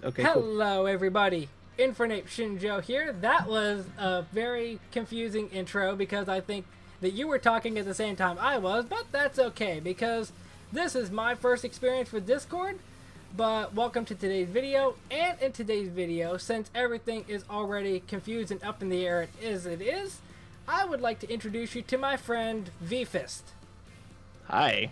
Okay, Hello, everybody. Infernape Shinjo here. That was a very confusing intro because I think that you were talking at the same time I was, but that's okay because this is my first experience with Discord. But welcome to today's video, and in today's video, since everything is already confused and up in the air as it is, I would like to introduce you to my friend VFist. Hi.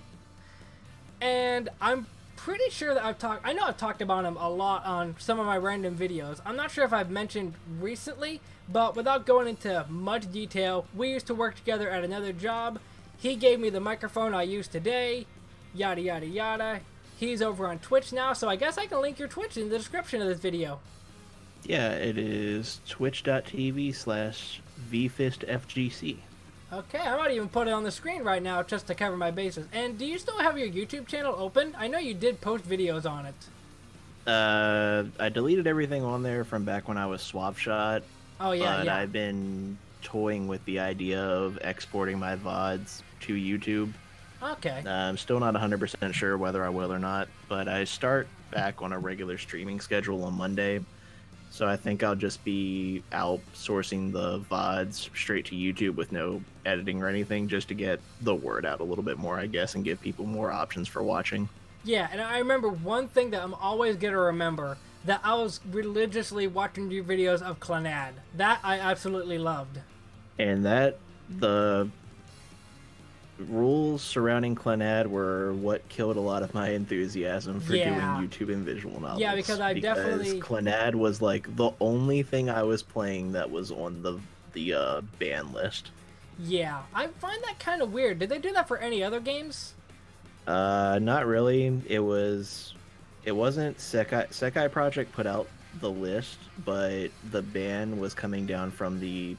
And I'm pretty sure that I know I've talked about him a lot on some of my random videos. I'm not sure if I've mentioned recently, but without going into much detail, we used to work together at another job. He gave me the microphone I use today, yada yada yada. He's over on Twitch now, so I guess I can link your Twitch in the description of this video. Yeah, it is twitch.tv/VFistFGC. Okay, I might even put it on the screen right now just to cover my bases. And do you still have your YouTube channel open? I know you did post videos on it. I deleted everything on there from back when I was Swapshot. Oh yeah, but yeah. I've been toying with the idea of exporting my VODs to YouTube. Okay. I'm still not 100% sure whether I will or not, but I start back on a regular streaming schedule on Monday. So I think I'll just be outsourcing the VODs straight to YouTube with no editing or anything, just to get the word out a little bit more, I guess, and give people more options for watching. Yeah, and I remember one thing that I'm always going to remember, that I was religiously watching your videos of Clannad. That I absolutely loved. And that, the rules surrounding Clannad were what killed a lot of my enthusiasm for doing YouTube and visual novels. Yeah, because definitely... Clannad was like the only thing I was playing that was on the ban list. Yeah, I find that kind of weird. Did they do that for any other games? Not really. It wasn't Sekai Project put out the list, but the ban was coming down from the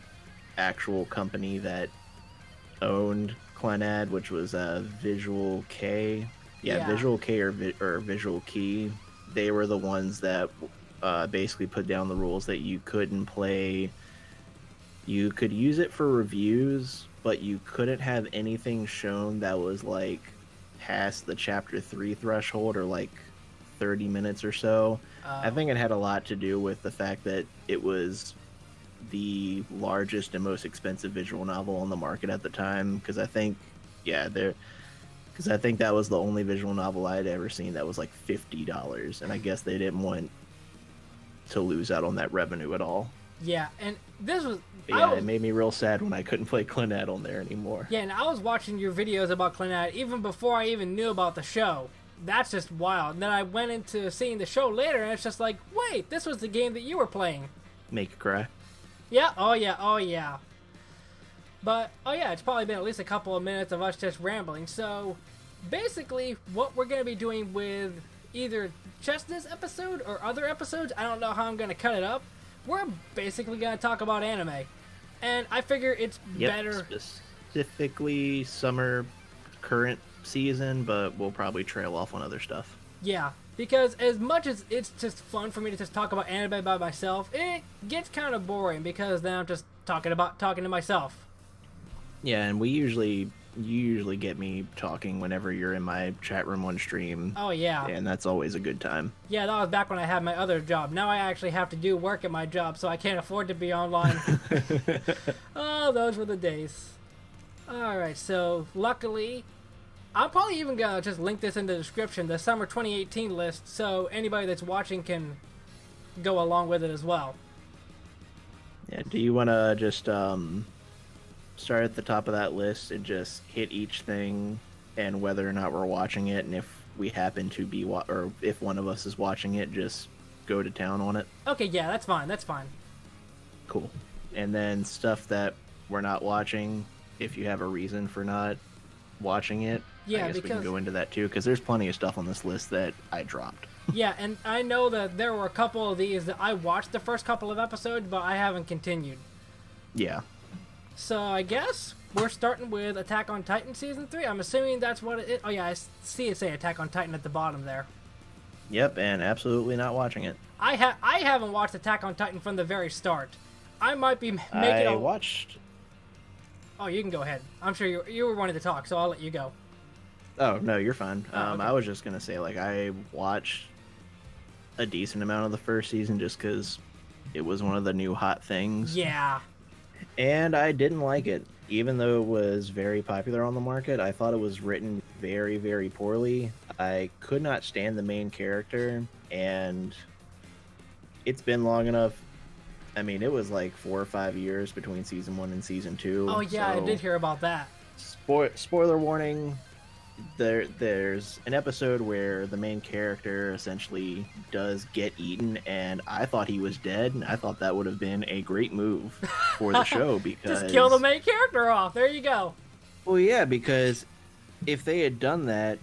actual company that owned Clannad, which was Visual K. Yeah, Visual K or Visual Key. They were the ones that basically put down the rules that you couldn't play. You could use it for reviews, but you couldn't have anything shown that was like past the chapter 3 threshold, or like 30 minutes or so. I think it had a lot to do with the fact that it was the largest and most expensive visual novel on the market at the time, because I think that was the only visual novel I had ever seen that was like $50, and I guess they didn't want to lose out on that revenue at all. Yeah, and this was... It made me real sad when I couldn't play Clannad on there anymore. Yeah, and I was watching your videos about Clannad even before I even knew about the show. That's just wild. And then I went into seeing the show later, and it's just like, wait, this was the game that you were playing. Make you cry. Yeah, oh yeah. But, oh yeah, it's probably been at least a couple of minutes of us just rambling. So, basically, what we're going to be doing with either just this episode or other episodes, I don't know how I'm going to cut it up, we're basically going to talk about anime. And I figure it's better... Specifically summer current season, but we'll probably trail off on other stuff. Yeah. Because as much as it's just fun for me to just talk about anime by myself, it gets kind of boring because then I'm just talking to myself. Yeah, and you usually get me talking whenever you're in my chat room on stream. Oh yeah. And that's always a good time. Yeah, that was back when I had my other job. Now I actually have to do work at my job, so I can't afford to be online. Oh, those were the days. Alright, so luckily... I'm probably even going to just link this in the description, the summer 2018 list, so anybody that's watching can go along with it as well. Yeah, do you want to just start at the top of that list and just hit each thing and whether or not we're watching it, and if we happen to be, or if one of us is watching it, just go to town on it? Okay, yeah, that's fine, Cool. And then stuff that we're not watching, if you have a reason for not watching it, yeah, I guess we can go into that too, because there's plenty of stuff on this list that I dropped. Yeah, and I know that there were a couple of these that I watched the first couple of episodes, but I haven't continued. Yeah. So I guess we're starting with Attack on Titan Season 3. I'm assuming that's what it is. Oh yeah, I see it say Attack on Titan at the bottom there. Yep, and absolutely not watching it. I haven't watched Attack on Titan from the very start. I might be making I watched Oh, you can go ahead. I'm sure you were wanting to talk, so I'll let you go. Oh no, you're fine. Oh, okay. I was just gonna say, like, I watched a decent amount of the first season just because it was one of the new hot things, Yeah. and I didn't like it. Even though it was very popular on the market, I thought it was written very, very poorly. I could not stand the main character, and it's been long enough. I mean, it was like 4 or 5 years between season 1 and season 2. Oh, yeah, I did hear about that. Spoiler warning. There's an episode where the main character essentially does get eaten, and I thought he was dead, and I thought that would have been a great move for the show because Just kill the main character off. There you go. well, yeah, because if they had done that,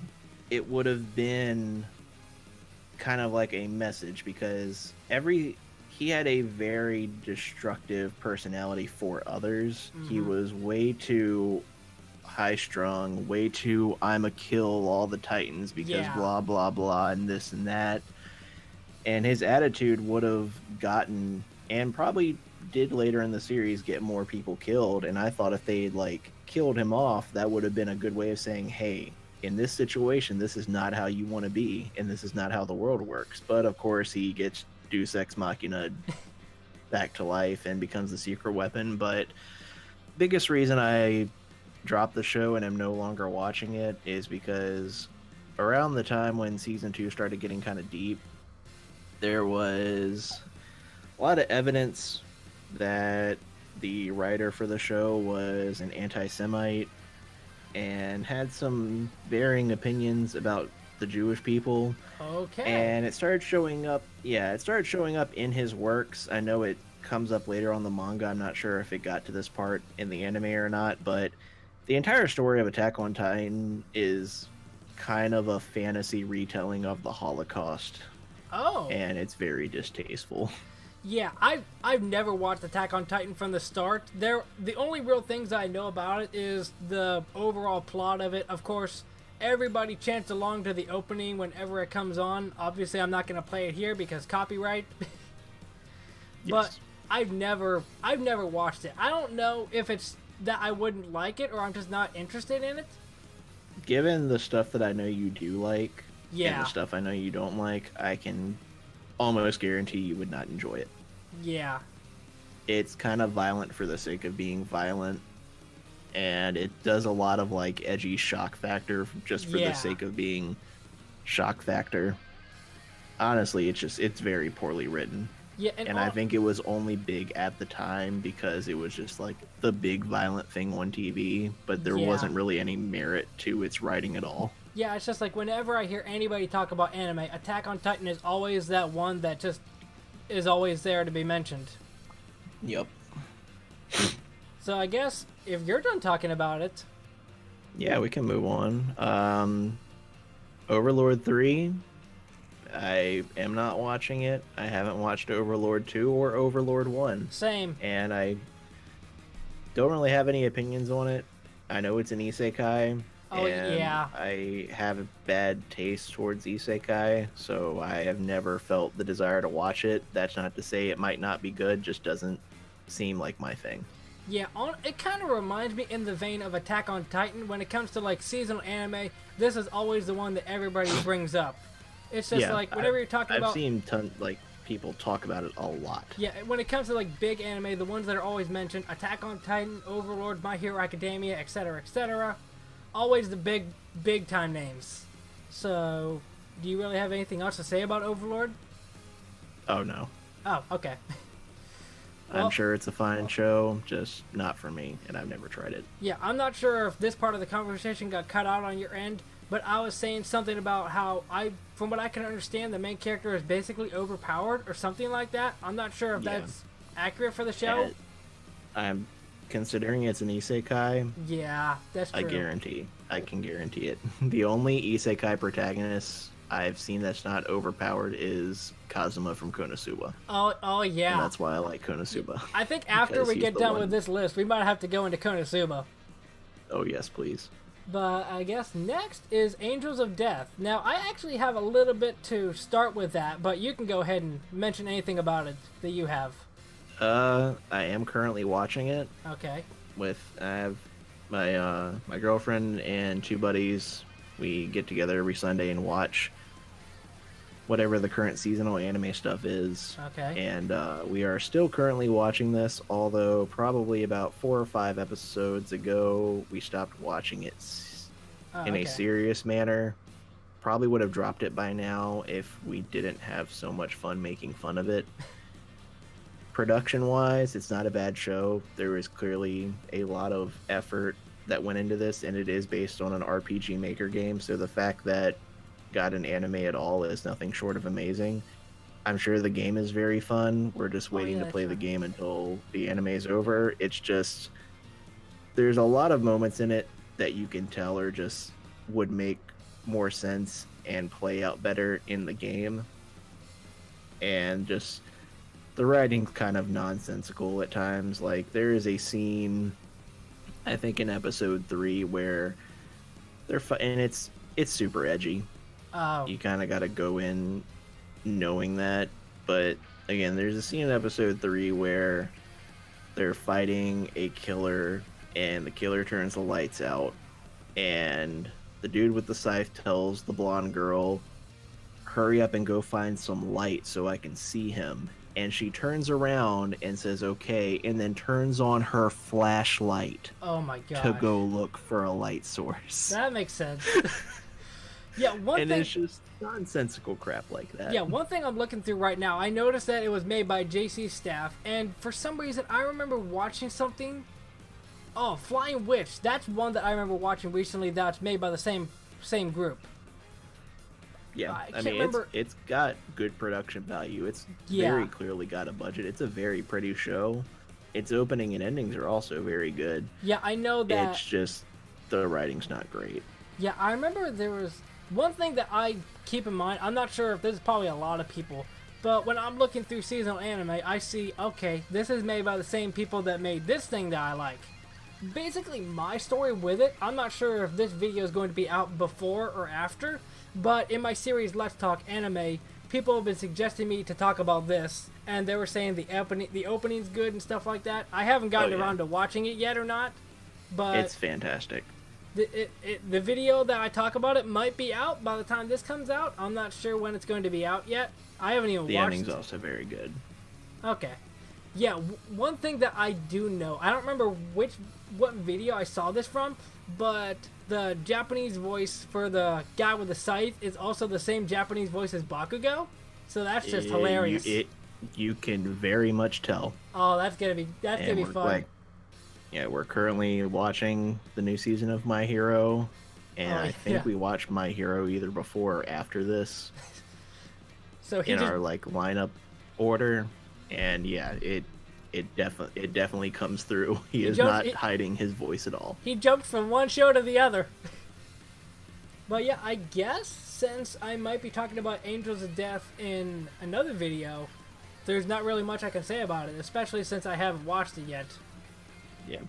it would have been kind of like a message because he had a very destructive personality for others. He was way too high strung, way too I'm a kill all the Titans because blah blah blah and this and that. And his attitude would have gotten, and probably did later in the series, get more people killed. And I thought if they'd like killed him off, that would have been a good way of saying, hey, in this situation, this is not how you want to be, and this is not how the world works. But of course, he gets Deus Ex Machina back to life and becomes the secret weapon. But biggest reason I dropped the show and am no longer watching it is because around the time when season 2 started getting kind of deep, there was a lot of evidence that the writer for the show was an anti-Semite and had some varying opinions about the Jewish people. Okay. And it started showing up, it started showing up in his works. I know it comes up later on the manga. I'm not sure if it got to this part in the anime or not, but the entire story of Attack on Titan is kind of a fantasy retelling of the Holocaust. Oh. And it's very distasteful. Yeah, I've never watched Attack on Titan from the start. The only real things I know about it is the overall plot of it. Of course, everybody chants along to the opening whenever it comes on. Obviously, I'm not going to play it here because copyright. But Yes. I've never watched it. I don't know if it's that I wouldn't like it or I'm just not interested in it. Given the stuff that I know you do like, Yeah. and the stuff I know you don't like, I can almost guarantee you would not enjoy it. Yeah. It's kind of violent for the sake of being violent, and it does a lot of like edgy shock factor just for the sake of being shock factor. Honestly, it's very poorly written. Yeah, and I think it was only big at the time because it was just like the big violent thing on TV, but there wasn't really any merit to its writing at all. Yeah, it's just like whenever I hear anybody talk about anime, Attack on Titan is always that one that just is always there to be mentioned. Yep. So I guess if you're done talking about it, Yeah, we can move on. Overlord 3, I am not watching it. I haven't watched Overlord 2 or Overlord 1. same. And I don't really have any opinions on it. I know it's an isekai. Oh, and yeah. I have a bad taste towards isekai, so I have never felt the desire to watch it. That's not to say it might not be good, just doesn't seem like my thing. Yeah, it kind of reminds me in the vein of Attack on Titan. When it comes to like seasonal anime, this is always the one that everybody brings up. It's just like whenever you're talking about... I've seen people talk about it a lot. Yeah, when it comes to like big anime, the ones that are always mentioned, Attack on Titan, Overlord, My Hero Academia, etc., etc., always the big time names. So, do you really have anything else to say about Overlord? Oh, no. Oh, okay. I'm sure it's a fine show, just not for me, and I've never tried it. Yeah, I'm not sure if this part of the conversation got cut out on your end, but I was saying something about how from what I can understand, the main character is basically overpowered or something like that. I'm not sure if that's accurate for the show. I'm considering it's an isekai. Yeah, that's true. I can guarantee it. The only isekai protagonist I've seen that's not overpowered is Kazuma from Konosuba. Oh yeah. And that's why I like Konosuba. I think after we get done with this list, we might have to go into Konosuba. Oh yes, please. But I guess next is Angels of Death. Now, I actually have a little bit to start with that, but you can go ahead and mention anything about it that you have. I am currently watching it. Okay. with I have my girlfriend and two buddies. We get together every Sunday and watch whatever the current seasonal anime stuff is. Okay. And we are still currently watching this, although probably about 4 or 5 episodes ago we stopped watching it Oh, in a okay. serious manner. Probably would have dropped it by now if we didn't have so much fun making fun of it. Production wise, it's not a bad show. There is clearly a lot of effort that went into this, and it is based on an RPG Maker game. So the fact that got an anime at all is nothing short of amazing. I'm sure the game is very fun. We're just waiting to that's play the right. game until the anime is over. It's just there's a lot of moments in it that you can tell are just would make more sense and play out better in the game. And just the writing's kind of nonsensical at times. Like there is a scene, I think in episode 3, where and it's super edgy. Oh. You kind of got to go in knowing that. But again, there's a scene in episode 3 where they're fighting a killer, and the killer turns the lights out, and the dude with the scythe tells the blonde girl, hurry up and go find some light so I can see him. And she turns around and says, okay, and then turns on her flashlight Oh my god. to go look for a light source. That makes sense. Yeah, and it's just nonsensical crap like that. Yeah, one thing I'm looking through right now, I noticed that it was made by JC Staff, and for some reason I remember watching something. Oh, Flying Witch. That's one that I remember watching recently. That's made by the same group. Yeah, I I can't mean, remember- it's got good production value. It's Yeah. very clearly got a budget. It's a very pretty show. Its opening and endings are also very good. Yeah, I know that. It's just the writing's not great. Yeah, I remember there was one thing that I keep in mind. I'm not sure if this is probably a lot of people, but when I'm looking through seasonal anime, I see, okay, this is made by the same people that made this thing that I like. Basically, my story with it, I'm not sure if this video is going to be out before or after, but in my series Let's Talk Anime, people have been suggesting me to talk about this, and they were saying the opening's good and stuff like that. I haven't gotten Oh, yeah. around to watching it yet or not, but It's fantastic. the video that I talk about it might be out by the time this comes out. I'm not sure when it's going to be out yet. I haven't even The watched ending's it. also very good. Okay. Yeah, one thing that I do know, I don't remember what video I saw this from, but the Japanese voice for the guy with the scythe is also the same Japanese voice as Bakugo. So that's just hilarious. You can very much tell. Oh, that's gonna be And fun. we're currently watching the new season of My Hero, and Oh, I think yeah. we watched My Hero either before or after this So he in just our like lineup order, and yeah, it definitely comes through. He is not hiding his voice at all. he jumped from one show to the other. But yeah, I guess since I might be talking about Angels of Death in another video, there's not really much I can say about it, especially since I haven't watched it yet. Yeah.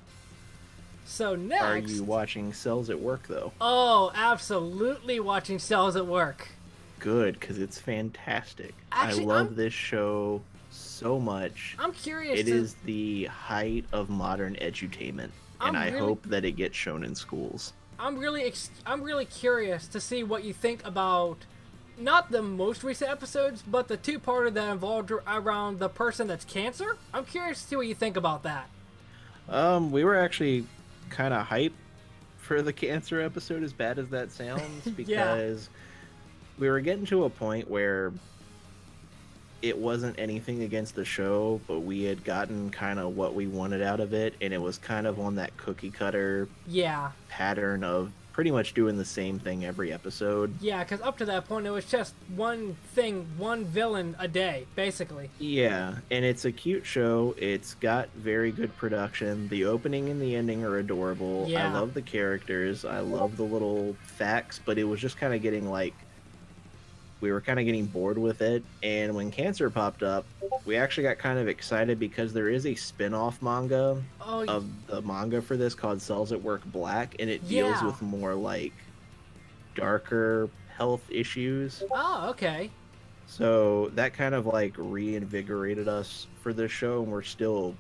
So next, Are you watching Cells at Work though? oh, absolutely watching Cells at Work. Good, because it's fantastic. Actually, I love this show so much. I'm curious. It is the height of modern edutainment, and I hope that it gets shown in schools. I'm really curious to see what you think about not the most recent episodes, but the two-parter that involved around the person that's cancer. I'm curious to see what you think about that. We were actually kind of hyped for the cancer episode, as bad as that sounds, because we were getting to a point where it wasn't anything against the show, but we had gotten kind of what we wanted out of it, and it was kind of on that cookie cutter pattern of pretty much doing the same thing every episode. Yeah, because up to that point, it was just one thing, one villain a day, basically. Yeah, and it's a cute show. It's got very good production. The opening and the ending are adorable. Yeah. I love the characters. I love the little facts, but it was just kind of getting like, we were kind of getting bored with it. And when Cancer popped up, we actually got kind of excited because there is a spin-off manga of the manga for this called Cells at Work Black, and it deals with more like darker health issues. Oh, okay. So that kind of like reinvigorated us for this show, and we're still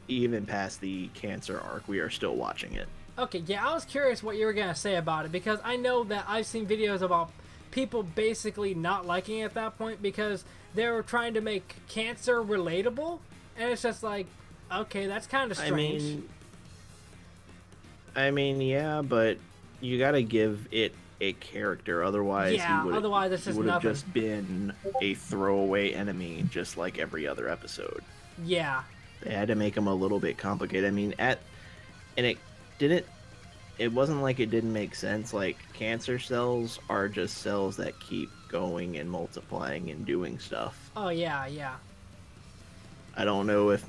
even past the cancer arc, we are still watching it. Okay, yeah, I was curious what you were gonna say about it because I know that I've seen videos about people basically not liking it at that point because they were trying to make cancer relatable, and it's just like, okay, that's kind of strange. I mean, yeah, but you gotta give it a character, otherwise Yeah, otherwise it's he just would have nothing. just been a throwaway enemy, just like every other episode. Yeah, They had to make him a little bit complicated. I mean, and it didn't. It wasn't like it didn't make sense. Like, cancer cells are just cells that keep going and multiplying and doing stuff. oh yeah, yeah. I don't know if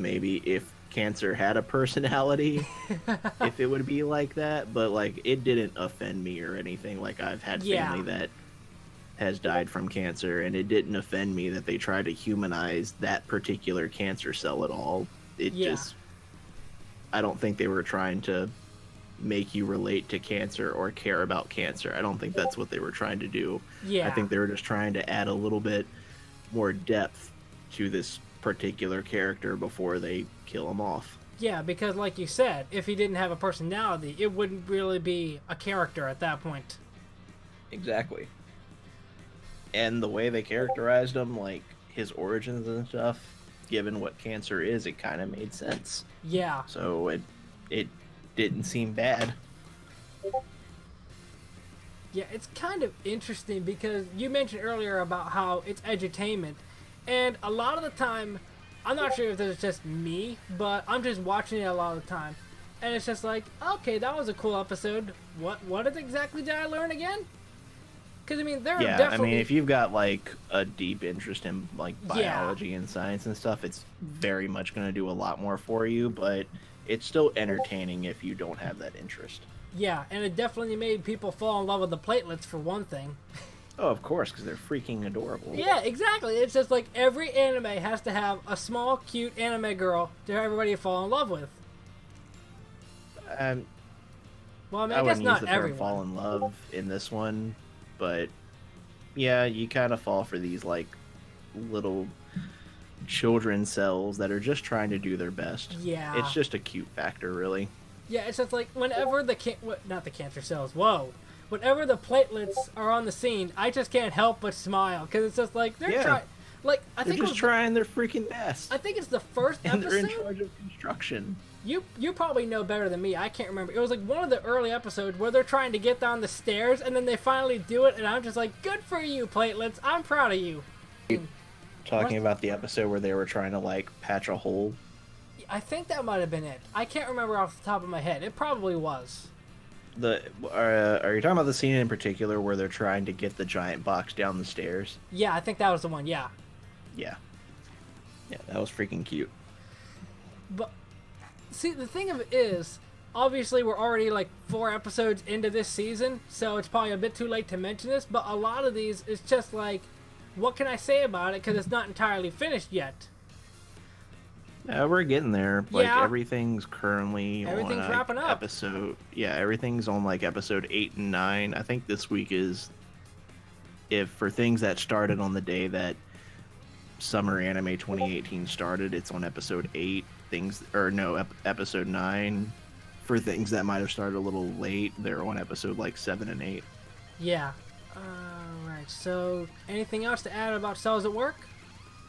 cancer had a personality, if it would be like that, but like it didn't offend me or anything. Like, I've had Yeah. family that has died from cancer, and it didn't offend me that they tried to humanize that particular cancer cell at all. It Yeah. just, I don't think they were trying to make you relate to cancer or care about cancer. I don't think that's what they were trying to do. Yeah. I think they were just trying to add a little bit more depth to this particular character before they kill him off. Yeah, because like you said, if he didn't have a personality, it wouldn't really be a character at that point. Exactly. And the way they characterized him, like his origins and stuff, given what cancer is, it kind of made sense. Yeah. So it didn't seem bad. Yeah, it's kind of interesting because you mentioned earlier about how it's edutainment, and a lot of the time, I'm not sure if this is just me, but I'm just watching it a lot of the time, and it's just like, okay, that was a cool episode. What exactly did I learn again? Because I mean, there are Yeah, definitely. I mean, if you've got like a deep interest in like biology and science and stuff, it's very much going to do a lot more for you, but it's still entertaining if you don't have that interest. Yeah, and it definitely made people fall in love with the platelets for one thing. Oh, of course, because they're freaking adorable. Yeah, exactly. It's just like every anime has to have a small, cute anime girl to everybody fall in love with. Well, I mean, I guess wouldn't use not the term everyone. fall in love in this one, but yeah, you kind of fall for these like little children cells that are just trying to do their best. Yeah. It's just a cute factor, really. Yeah, it's just like whenever not the cancer cells, whoa. Whenever the platelets are on the scene, I just can't help but smile because it's just like they're Yeah. trying. Like I They're think just trying their freaking best. I think it's the first And they're in episode. charge of construction. You probably know better than me. I can't remember. It was like one of the early episodes where they're trying to get down the stairs and then they finally do it, and I'm just like, good for you, platelets. I'm proud of you. Talking about the episode where they were trying to like patch a hole. I think that might have been it. I can't remember off the top of my head. It probably was. Are you talking about the scene in particular where they're trying to get the giant box down the stairs? Yeah, I think that was the one. Yeah. Yeah, that was freaking cute. But see, the thing of it is, obviously we're already like 4 episodes into this season, so it's probably a bit too late to mention this. But a lot of these, it's just like, what can I say about it? Because it's not entirely finished yet. We're getting there. Like, Yeah. everything's currently Everything's on wrapping up. episode. Yeah, everything's on like episode 8 and 9. I think this week is, if for things that started on the day that Summer Anime 2018 started, it's on episode 8. Episode 9. For things that might have started a little late, they're on episode like 7 and 8. Yeah. Alright, so anything else to add about Cells at Work?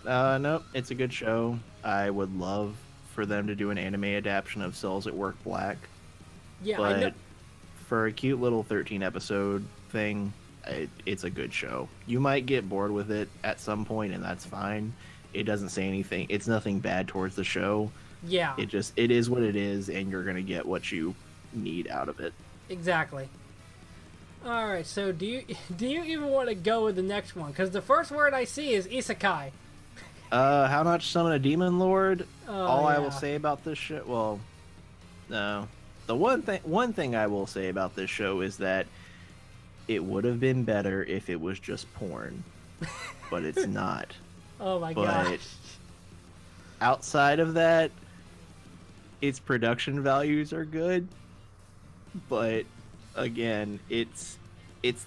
Nope, it's a good show. I would love for them to do an anime adaptation of Cells at Work Black. Yeah, I know. But for a cute little 13 episode thing, it's a good show. You might get bored with it at some point, and that's fine. It doesn't say anything. It's nothing bad towards the show. Yeah, It is what it is, and you're gonna get what you need out of it. exactly. Alright, so do you even want to go with the next one? Because the first word I see is isekai. How not to summon a demon lord? Oh, All I will yeah. say about this show, well, no. The one thing I will say about this show is that it would have been better if it was just porn, but it's not. Oh my But gosh. outside of that, its production values are good, but again, it's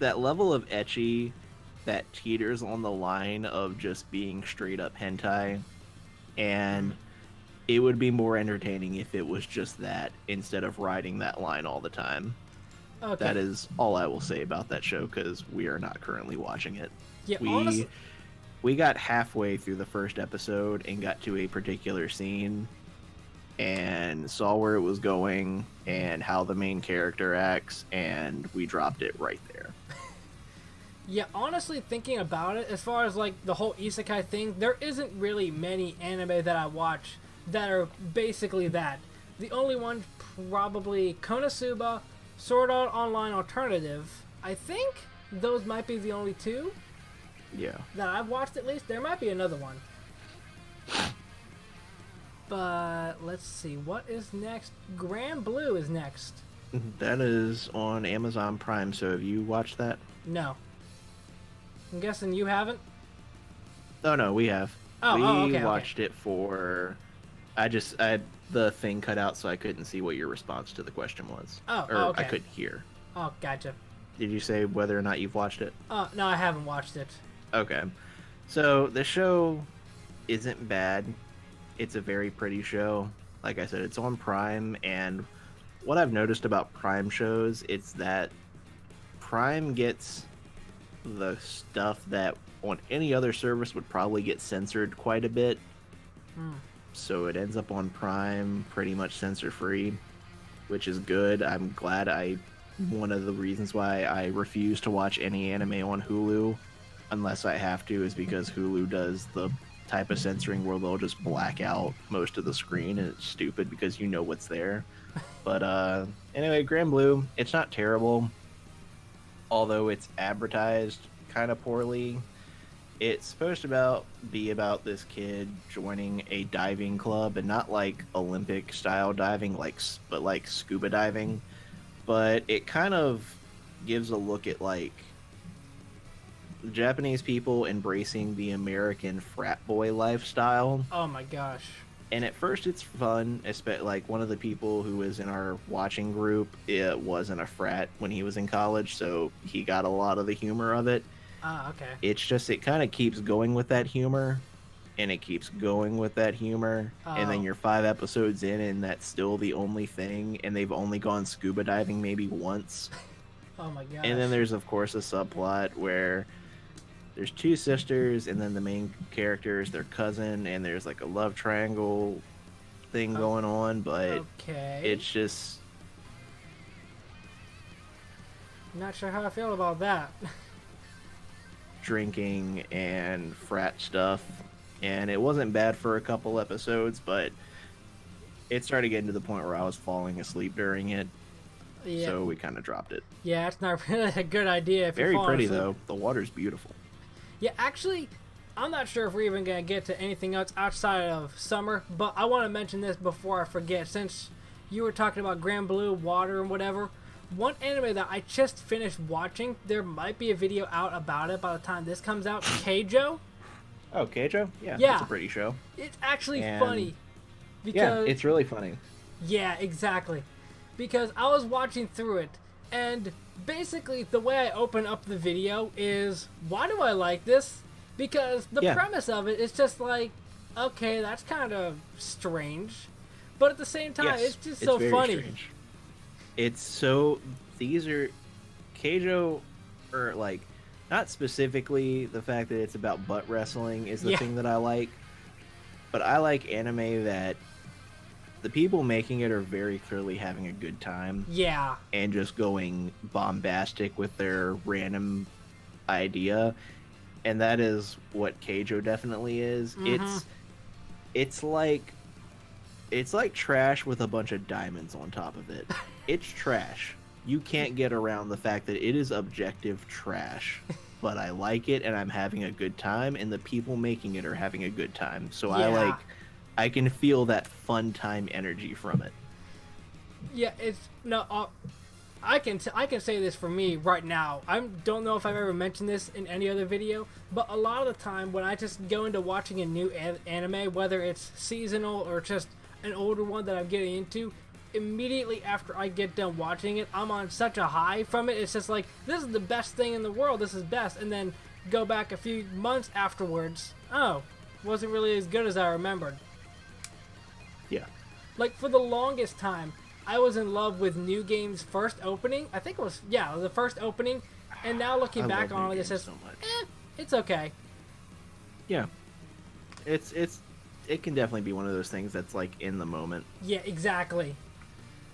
that level of ecchi that teeters on the line of just being straight up hentai, and it would be more entertaining if it was just that instead of riding that line all the time. Okay. That is all I will say about that show because we are not currently watching it. Yeah, we honestly, we got halfway through the first episode and got to a particular scene and saw where it was going and how the main character acts, and we dropped it right there. yeah, honestly, thinking about it, as far as like the whole isekai thing, there isn't really many anime that I watch that are basically that. The only one probably Konosuba, Sword Art Online Alternative. I think those might be the only two Yeah. that I've watched at least. There might be another one. But let's see, what is next? Grand Blue is next. That is on Amazon Prime, so have you watched that? No. I'm guessing you haven't? Oh no, we have. Oh, we okay. watched it for I had the thing cut out so I couldn't see what your response to the question was. Oh, or okay. I couldn't hear. Oh, gotcha. Did you say whether or not you've watched it? No, I haven't watched it. Okay. So the show isn't bad. It's a very pretty show. Like I said, it's on Prime, and what I've noticed about Prime shows, it's that Prime gets the stuff that on any other service would probably get censored quite a bit. So it ends up on Prime pretty much censor free, which is good. I'm glad. One of the reasons why I refuse to watch any anime on Hulu unless I have to is because Hulu does the type of censoring where they'll just black out most of the screen, and it's stupid because you know what's there. But anyway, Grand Blue, it's not terrible, although it's advertised kind of poorly. It's supposed to be about this kid joining a diving club, and not like Olympic style diving, but like scuba diving. But it kind of gives a look at like Japanese people embracing the American frat boy lifestyle. Oh my gosh. And at first it's fun, especially like one of the people who was in our watching group, it wasn't a frat when he was in college, so he got a lot of the humor of it. Ah, okay. It's just it kind of keeps going with that humor, and it keeps going with that humor, and then Oh. you're 5 episodes in and that's still the only thing, and they've only gone scuba diving maybe once. Oh my gosh. And then there's of course a subplot where there's 2 sisters, and then the main character is their cousin, and there's like a love triangle thing going on, but Okay. it's just Not sure how I feel about that. drinking and frat stuff, and it wasn't bad for a couple episodes, but it started getting to the point where I was falling asleep during it, Yeah. so we kind of dropped it. Yeah, it's not really a good idea if Very you're falling pretty asleep. though. The water's beautiful. Yeah, actually, I'm not sure if we're even going to get to anything else outside of summer, but I want to mention this before I forget. Since you were talking about Grand Blue, water, and whatever, one anime that I just finished watching, there might be a video out about it by the time this comes out, Keijo. Oh, Keijo? Yeah. It's a pretty show. It's actually And- funny. Yeah, Because, it's really funny. yeah, exactly. Because I was watching through it, and basically the way I open up the video is, why do I like this? Because the Yeah. premise of it is just like, okay, that's kind of strange, but at the same time, Yes, it's just so very funny. strange. It's so these are Keijo, or like not specifically the fact that it's about butt wrestling is the Yeah. thing that I like, but I like anime that the people making it are very clearly having a good time Yeah, and just going bombastic with their random idea, and that is what Keijo definitely is. Mhm. It's like trash with a bunch of diamonds on top of it. It's trash. You can't get around the fact that it is objective trash. But I like it, and I'm having a good time, and the people making it are having a good time. So Yeah. I can feel that fun time energy from it. yeah, it's no. I can say this for me right now. I don't know if I've ever mentioned this in any other video, but a lot of the time when I just go into watching a new anime, whether it's seasonal or just an older one that I'm getting into, immediately after I get done watching it, I'm on such a high from it. It's just like, this is the best thing in the world. This is best. And then go back a few months afterwards. Oh, wasn't really as good as I remembered. Like, for the longest time, I was in love with New Game's first opening. I think it was, yeah, the first opening. And now looking I back love on New it, Game it says, so much. it's okay. Yeah, it can definitely be one of those things that's like in the moment. Yeah, exactly.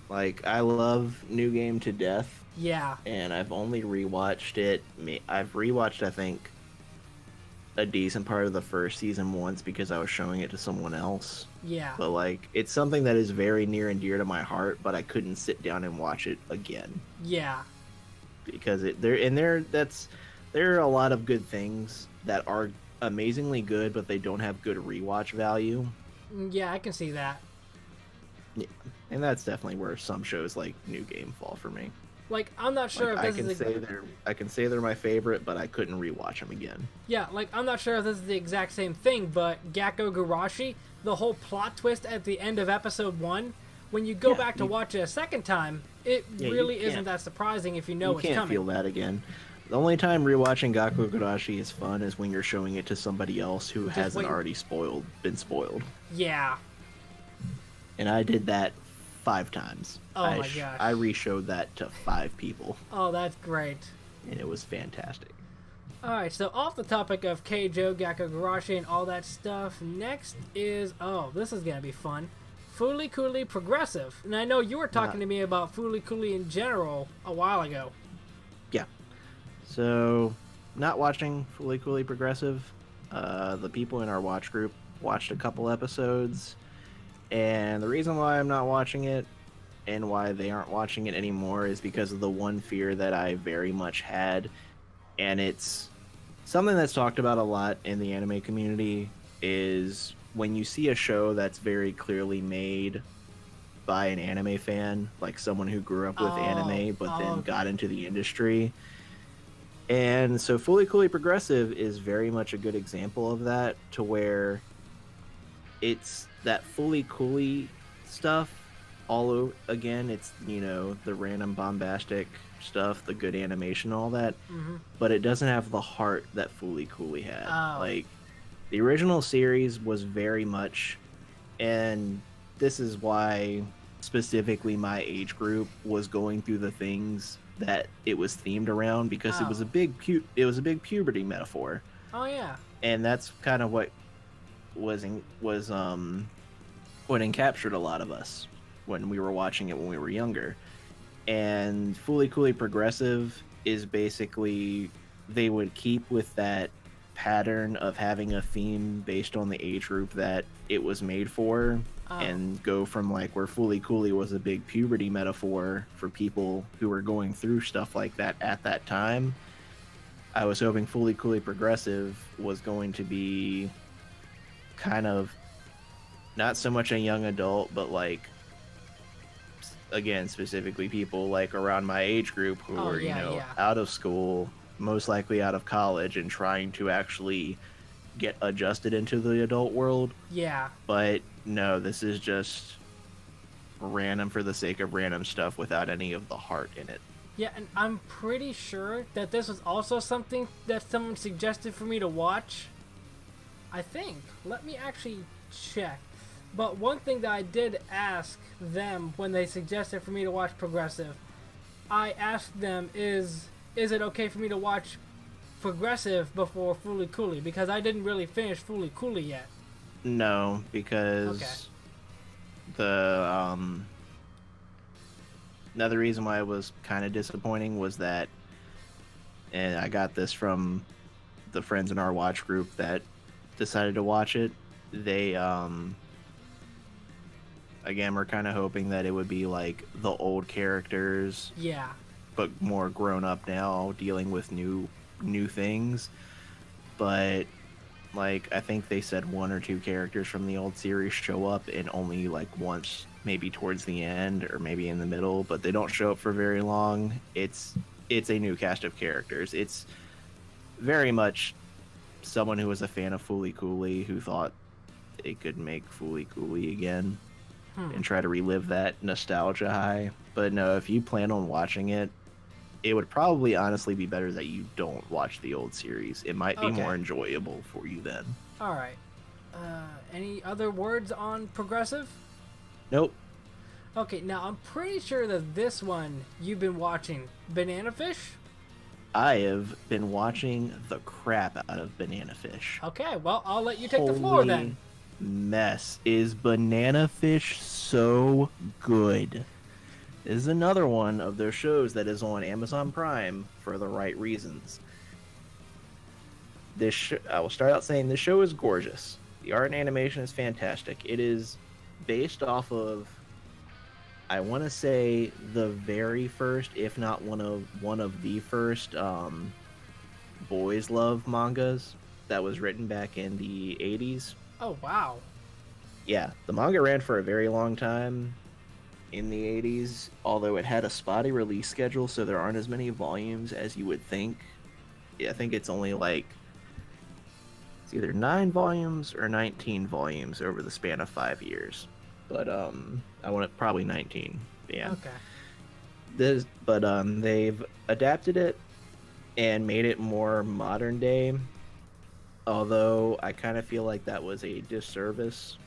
Like I love New Game to death, Yeah, and I've only rewatched it. I've rewatched I think a decent part of the first season once because I was showing it to someone else. yeah, But like it's something that is very near and dear to my heart, but I couldn't sit down and watch it again yeah, because there are a lot of good things that are amazingly good, but they don't have good rewatch value. yeah, I can see that. Yeah. And that's definitely where some shows like New Game fall for me. Like, I'm not sure Like, if this is I can say they're my favorite, but I couldn't rewatch them again. yeah, like, I'm not sure if this is the exact same thing, but Gakko Garashi, the whole plot twist at the end of episode 1, when you go back to watch it a second time, it really isn't that surprising if you know it's coming. You can't feel that again. The only time rewatching Gakko Garashi is fun is when you're showing it to somebody else who hasn't already been spoiled. Yeah. And I did that 5 times. Oh my gosh. I re-showed that to 5 people. Oh, that's great. And it was fantastic. Alright, so off the topic of Keijo, Gakko Garashi, and all that stuff, next is, oh, this is gonna be fun, Fooly Cooly Progressive. And I know you were talking to me about Fooly Cooly in general a while ago. Yeah. So, not watching Fooly Cooly Progressive. The people in our watch group watched a couple episodes. And the reason why I'm not watching it and why they aren't watching it anymore is because of the one fear that I very much had. And it's something that's talked about a lot in the anime community is when you see a show that's very clearly made by an anime fan, like someone who grew up with anime but then got into the industry. And so Fooly Cooly Progressive is very much a good example of that, to where it's that Fooly Cooly stuff all over again. It's, you know, the random bombastic stuff, the good animation, all that, but it doesn't have the heart that Fooly Cooly had. Like, the original series was very much, and this is why specifically my age group was going through the things that it was themed around, because it was a big puberty metaphor. Oh yeah. And that's kind of what what encaptured a lot of us when we were watching it when we were younger. And Fooly Cooly Progressive is basically, they would keep with that pattern of having a theme based on the age group that it was made for, and go from like where Fooly Cooly was a big puberty metaphor for people who were going through stuff like that at that time. I was hoping Fooly Cooly Progressive was going to be kind of not so much a young adult, but like, again, specifically people like around my age group who were, out of school, most likely out of college, and trying to actually get adjusted into the adult world. Yeah. But no, this is just random for the sake of random stuff without any of the heart in it. Yeah, and I'm pretty sure that this was also something that someone suggested for me to watch. I think. Let me actually check. But one thing that I did ask them when they suggested for me to watch Progressive, I asked them, is it okay for me to watch Progressive before Fooly Cooly? Because I didn't really finish Fooly Cooly yet. No, because the another reason why it was kind of disappointing was that, and I got this from the friends in our watch group that decided to watch it, they again, we're kind of hoping that it would be like the old characters, but more grown up now, dealing with new things. But like, I think they said 1 or 2 characters from the old series show up, and only like once, maybe towards the end or maybe in the middle, but they don't show up for very long. It's a new cast of characters. It's very much someone who was a fan of Fooly Cooly who thought they could make Fooly Cooly again and try to relive that nostalgia high. But no, if you plan on watching it, it would probably honestly be better that you don't watch the old series. It might be more enjoyable for you then. Alright. Any other words on Progressive? Nope. Okay, now I'm pretty sure that this one you've been watching, Banana Fish. I have been watching the crap out of Banana Fish. Okay, well, I'll let you take the floor Holy then. mess. Is Banana Fish so good? This is another one of those shows that is on Amazon Prime for the right reasons. I will start out saying this show is gorgeous. The art and animation is fantastic. It is based off of, I want to say, the very first, if not one of the first boys love mangas that was written back in the 80s. Oh, wow. Yeah, the manga ran for a very long time in the 80s, although it had a spotty release schedule, so there aren't as many volumes as you would think. Yeah, I think it's only like, it's either 9 volumes or 19 volumes over the span of 5 years. But I want it probably 19. Yeah. Okay. They've adapted it and made it more modern day. Although I kind of feel like that was a disservice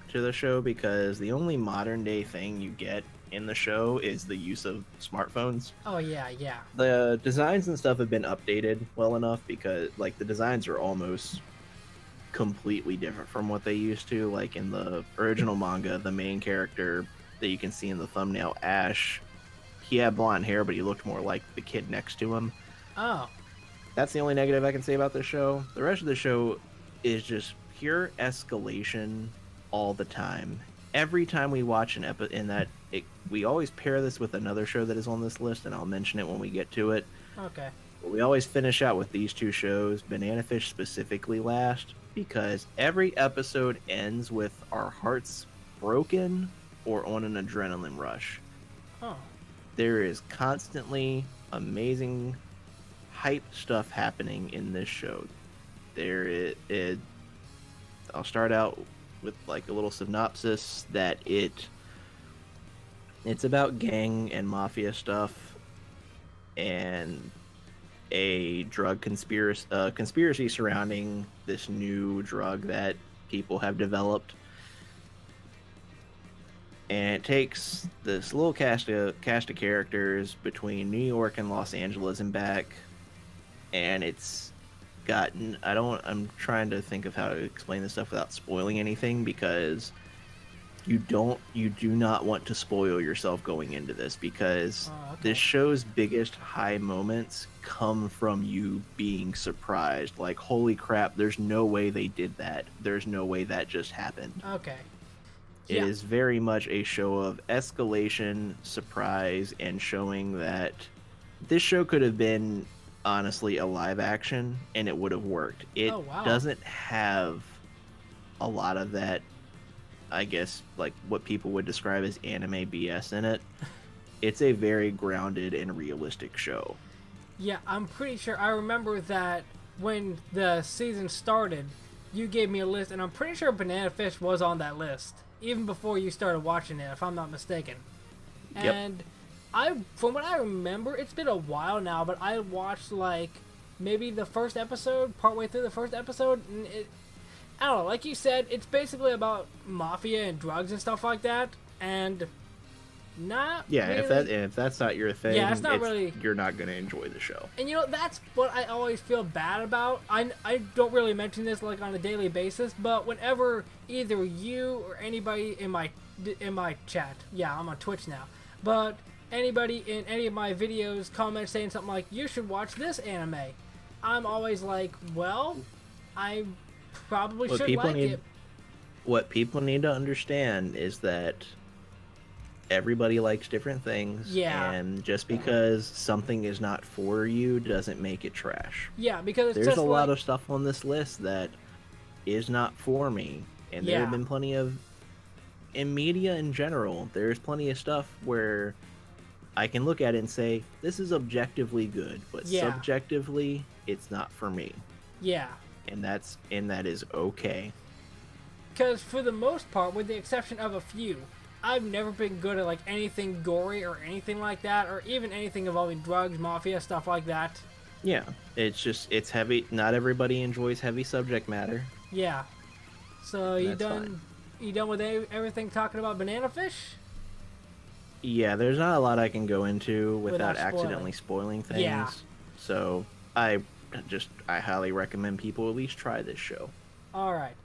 to the show, because the only modern day thing you get in the show is the use of smartphones. Oh, yeah, yeah. The designs and stuff have been updated well enough, because like the designs are almost completely different from what they used to. Like in the original manga, the main character that you can see in the thumbnail, Ash, he had blonde hair, but he looked more like the kid next to him. Oh. That's the only negative I can say about this show. The rest of the show is just pure escalation all the time. Every time we watch an episode in that, we always pair this with another show that is on this list, and I'll mention it when we get to it. Okay. But we always finish out with these two shows, Banana Fish specifically last, because every episode ends with our hearts broken or on an adrenaline rush. Oh. There is constantly amazing hype stuff happening in this show. I'll start out with like a little synopsis that it's about gang and mafia stuff and a drug conspiracy surrounding this new drug that people have developed. And it takes this little cast of characters between New York and Los Angeles and back, and it's gotten, I'm trying to think of how to explain this stuff without spoiling anything, because you do not want to spoil yourself going into this, because this show's biggest high moments come from you being surprised, like, holy crap, there's no way they did that, there's no way that just happened. Okay. It is very much a show of escalation, surprise, and showing that this show could have been honestly a live action and it would have worked. It doesn't have a lot of that, I guess, like what people would describe as anime BS in it. It's a very grounded and realistic show. Yeah, I'm pretty sure I remember that when the season started, you gave me a list, and I'm pretty sure Banana Fish was on that list even before you started watching it, if I'm not mistaken. Yep. And from what I remember, it's been a while now, but I watched like maybe the first episode, partway through the first episode, and I don't know, like you said, it's basically about mafia and drugs and stuff like that, and not really... if that's not your thing, yeah, it's not really, you're not going to enjoy the show. And you know, that's what I always feel bad about. I don't really mention this like on a daily basis, but whenever either you or anybody in my chat, yeah, I'm on Twitch now, but anybody in any of my videos comments saying something like, you should watch this anime, I'm always like, well, I probably should like it. What people need to understand is that everybody likes different things. Yeah. And just because something is not for you doesn't make it trash. Yeah, because there's a lot of stuff on this list that is not for me. And there have been plenty of, in media in general, there's plenty of stuff where I can look at it and say, this is objectively good, but subjectively, it's not for me. Yeah. And that is okay. Because for the most part, with the exception of a few, I've never been good at like anything gory or anything like that, or even anything involving drugs, mafia, stuff like that. Yeah, it's heavy. Not everybody enjoys heavy subject matter. Yeah. So you done You done with everything talking about banana fish? Yeah, there's not a lot I can go into without Without accidentally spoiling things. Yeah. So I highly recommend people at least try this show. All right.